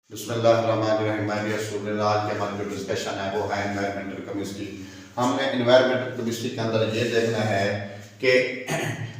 बिस्मिल्लाहिर्रहमानिर्रहीम। My dear student, आज के हमारा जो डिस्कशन है वो है एनवायरमेंटल केमिस्ट्री। हमने एनवायरमेंटल केमिस्ट्री के अंदर ये देखना है कि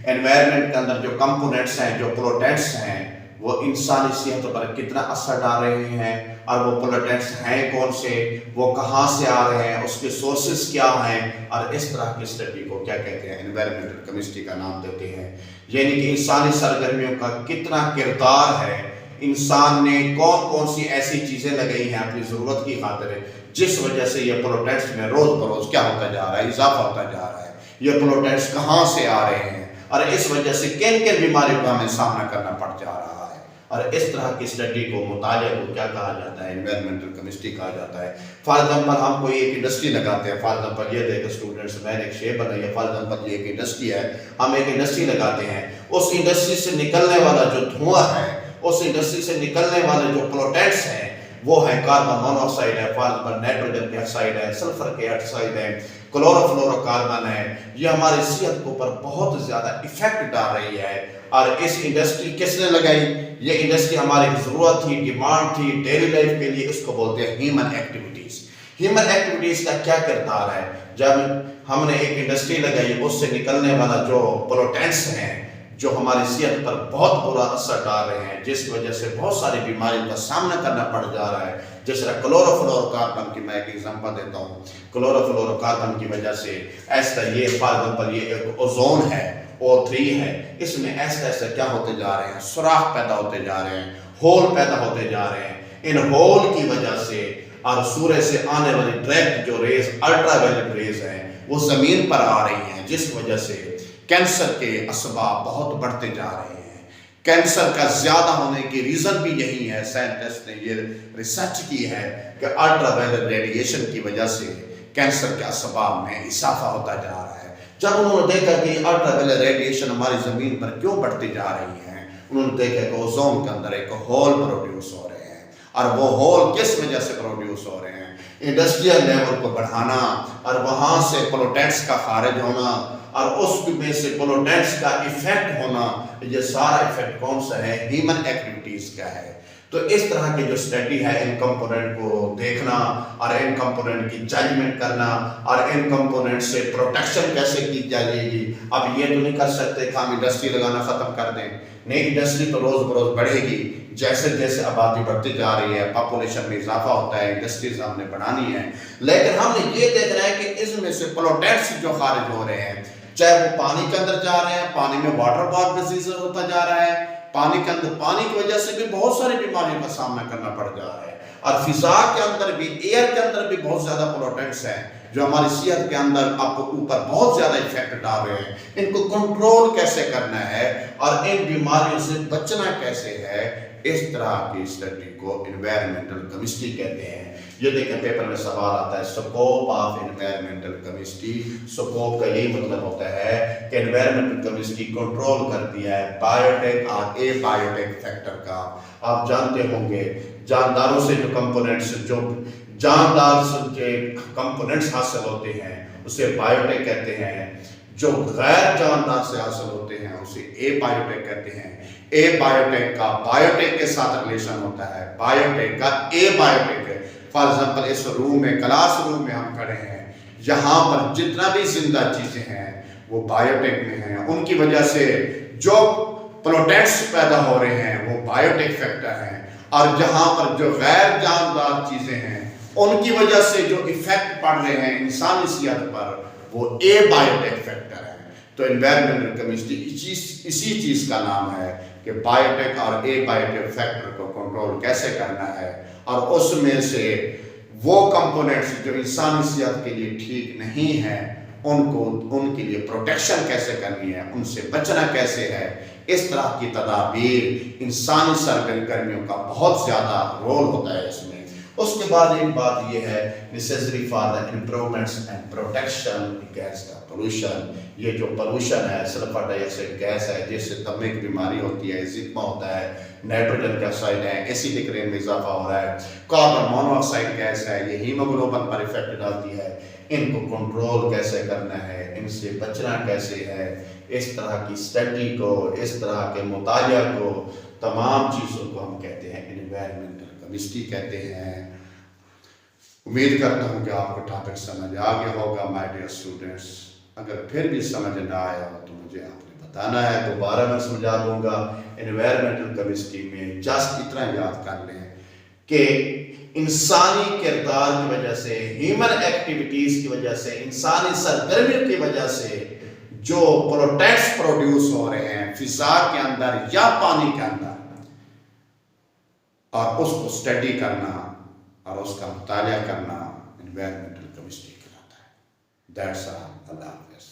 एनवायरमेंट के अंदर जो कंपोनेंट्स हैं, जो पोल्यूटेंट्स हैं, वो इंसानी सेहत पर कितना असर डाल रहे हैं और वो पोल्यूटेंट्स हैं कौन से, वो कहाँ से आ रहे हैं, उसके सोर्सेस क्या हैं, और इस तरह की स्टडी को क्या कहते हैं, एनवायरमेंटल केमिस्ट्री का नाम देते हैं। यानी कि इंसानी सरगर्मियों का कितना किरदार है, इंसान ने कौन कौन सी ऐसी चीजें लगाई हैं अपनी जरूरत की खातिर, जिस वजह से ये पोल्यूटेंट्स में रोज बरोज क्या होता जा रहा है, इजाफा होता जा रहा है। ये पोल्यूटेंट्स कहाँ से आ रहे हैं और इस वजह से किन किन बीमारियों का हमें सामना करना पड़ जा रहा है। और इस तरह की स्टडी को, मुतालिया को क्या कहा जाता है, एनवायरमेंटल केमिस्ट्री कहा जाता है। फॉर एग्जाम्पल हम कोई एक इंडस्ट्री लगाते हैं। फॉर एग्जाम्पल ये देखो स्टूडेंट्स, मैंने एक शेप बनाई है। फॉर एग्जाम्पल ये एक इंडस्ट्री है, हम एक इंडस्ट्री लगाते हैं। उस इंडस्ट्री से निकलने वाला जो धुआं है, उस इंडस्ट्री से निकलने वाले जो पोल्यूटेंट्स हैं, वो है कार्बन मोनोऑक्साइड है, नाइट्रोजन ऑक्साइड है, सल्फर के ऑक्साइड है, क्लोरोफ्लोरोकार्बन है। ये हमारी सेहत के ऊपर बहुत ज्यादा इफेक्ट डाल रही है। और इस इंडस्ट्री किसने लगाई? ये इंडस्ट्री हमारी जरूरत थी, डिमांड थी डेली लाइफ के लिए। इसको बोलते हैं ह्यूमन एक्टिविटीज। ह्यूमन एक्टिविटीज का क्या किरदार है? जब हमने एक इंडस्ट्री लगाई, उससे निकलने वाला जो पोल्यूटेंट्स हैं, जो हमारी सेहत पर बहुत बुरा असर डाल रहे हैं, जिसकी वजह से बहुत सारी बीमारियों का सामना करना पड़ जा रहा है। जैसे क्लोरोफ्लोरोकार्बन की मैं एक एग्जांपल देता हूँ। क्लोरोफ्लोरोकार्बन की वजह से ऐसा ये फॉर एग्जांपल ये एक ओजोन है, O3 है, इसमें ऐसा ऐसा क्या होते जा रहे हैं, सुराख पैदा होते जा रहे हैं, होल पैदा होते जा रहे हैं। इन होल की वजह से और सूर्य से आने वाली डायरेक्ट जो रेज, अल्ट्रावायलेट रेज हैं, वो जमीन पर आ रही हैं, जिस वजह से कैंसर के असबाब बहुत बढ़ते जा रहे हैं। कैंसर का ज्यादा होने की रीजन भी यही है। साइंटिस्ट ने ये रिसर्च की है कि अल्ट्रावायलेट रेडिएशन की वजह से कैंसर के असबाब में इजाफा होता जा रहा है। जब उन्होंने देखा कि अल्ट्रावायलेट रेडिएशन हमारी जमीन पर क्यों बढ़ती जा रही है, उन्होंने देखा कि ओजोन के अंदर एक होल प्रोड्यूस हो रहे हैं। और वो होल किस वजह से प्रोड्यूस हो रहे हैं? इंडस्ट्रियल लेवल को बढ़ाना और वहां से पोल्यूटेंट्स का खारिज होना और उसमें से पोल्यूटेंट्स का इफेक्ट होना। ये सारा इफेक्ट कौन सा है? ह्यूमन एक्टिविटीज का है। तो इस तरह की जो स्टडी है, इन कंपोनेंट को देखना और इन कंपोनेंट की जजमेंट करना और इन कंपोनेंट से प्रोटेक्शन कैसे की जाएगी। अब ये तो नहीं कर सकते कि हम इंडस्ट्री लगाना खत्म कर दें। नहीं, इंडस्ट्री तो रोज बरोज बढ़ेगी। जैसे जैसे आबादी बढ़ती जा रही है, पॉपुलेशन में इजाफा होता है, इंडस्ट्रीज हमने बनानी है। लेकिन हमने ये देखना है कि इसमें से पोल्यूटेंट्स जो खारिज हो रहे हैं, चाहे वो पानी के अंदर जा रहे हैं, पानी में वाटर बॉर्न डिजीज होता जा रहा है, पानी के अंदर, पानी की वजह से भी बहुत सारी बीमारियों का सामना करना पड़ जा रहा है। और फिजा के अंदर भी, एयर के अंदर भी बहुत ज्यादा पोल्यूटेंट्स हैं जो हमारी सेहत के अंदर आपको ऊपर बहुत ज्यादा इफेक्ट डाल रहे हैं। इनको कंट्रोल कैसे करना है और इन बीमारियों से बचना कैसे है, इस तरह की स्टडी को एनवायरमेंटल केमिस्ट्री कहते हैं। ये देखें, पेपर में सवाल आता है, scope of environmental chemistry. Scope का यही मतलब होता है कि एनवायरमेंटल केमिस्ट्री कंट्रोल करती है बायोटेक और ए बायोटेक फैक्टर का। आप जानते होंगे, जानदारों से जो कंपोनेंट्स, जो जानदार के कंपोनेंट्स हासिल होते हैं उसे बायोटेक कहते हैं। जो गैर जानदार से हासिल होते हैं उसे ए बायोटेक कहते हैं। ए बायोटेक का बायोटेक के साथ रिलेशन होता है, बायोटेक का ए बायोटेक है। फॉर एग्जाम्पल इस रूम में, क्लास रूम में हम खड़े हैं, यहाँ पर जितना भी जिंदा चीजें हैं वो बायोटेक में हैं। उनकी वजह से जो पोल्यूटेंट्स पैदा हो रहे हैं वो बायोटेक फैक्टर हैं। और जहाँ पर जो गैर जानदार चीजें हैं उनकी वजह से जो इफेक्ट पड़ रहे हैं इंसानी सेहत पर, वो ए बायोटेक फैक्टर है। तो एनवायरमेंटल केमिस्ट्री इसी चीज का नाम है कि बायोटेक और ए बायोटेक फैक्टर को कंट्रोल कैसे करना है और उसमें से वो कंपोनेंट्स जो इंसानी सेहत के लिए ठीक नहीं है उनको, उनके लिए प्रोटेक्शन कैसे करनी है, उनसे बचना कैसे है। इस तरह की तदाबीर, इंसानी सरगर्मियों का बहुत ज्यादा रोल होता है इसमें। उसके बाद एक बात यह है, necessary for the improvements and protection against the pollution. ये जो पोल्यूशन है, सल्फर डाइऑक्साइड गैस है, जिससे दमे की बीमारी होती है, जिस्मा होता है, नाइट्रोजन ऑक्साइड है, एसिडिक रेन में इजाफा हो रहा है, कार्बन मोनोऑक्साइड गैस है, ये हीमोग्लोबिन पर इफेक्ट डालती है। इनको कंट्रोल कैसे करना है, इनसे बचना कैसे है, इस तरह की स्टडी को, इस तरह के मुतालिया को, तमाम चीज़ों को हम कहते हैं एनवायरमेंटल केमिस्ट्री कहते हैं। उम्मीद करता हूँ कि आपको टॉपिक समझ आ गया होगा माय डियर स्टूडेंट्स। अगर फिर भी समझ ना आया हो तो मुझे आपने बताना है, दोबारा मैं समझा दूंगा। एनवायरमेंटल केमिस्ट्री में जस्ट इतना याद कर लें कि इंसानी किरदार की वजह से, ह्यूमन एक्टिविटीज की वजह से, इंसानी सरगर्मियों की वजह से जो पोल्यूटेंट्स प्रोड्यूस हो रहे हैं फिजा के अंदर या पानी के अंदर, और उसको स्टडी करना और उसका मुतालिया करना एनवायरमेंटल केमिस्ट्री कहलाता है। That's all. अल्लाह हाफ़िज़।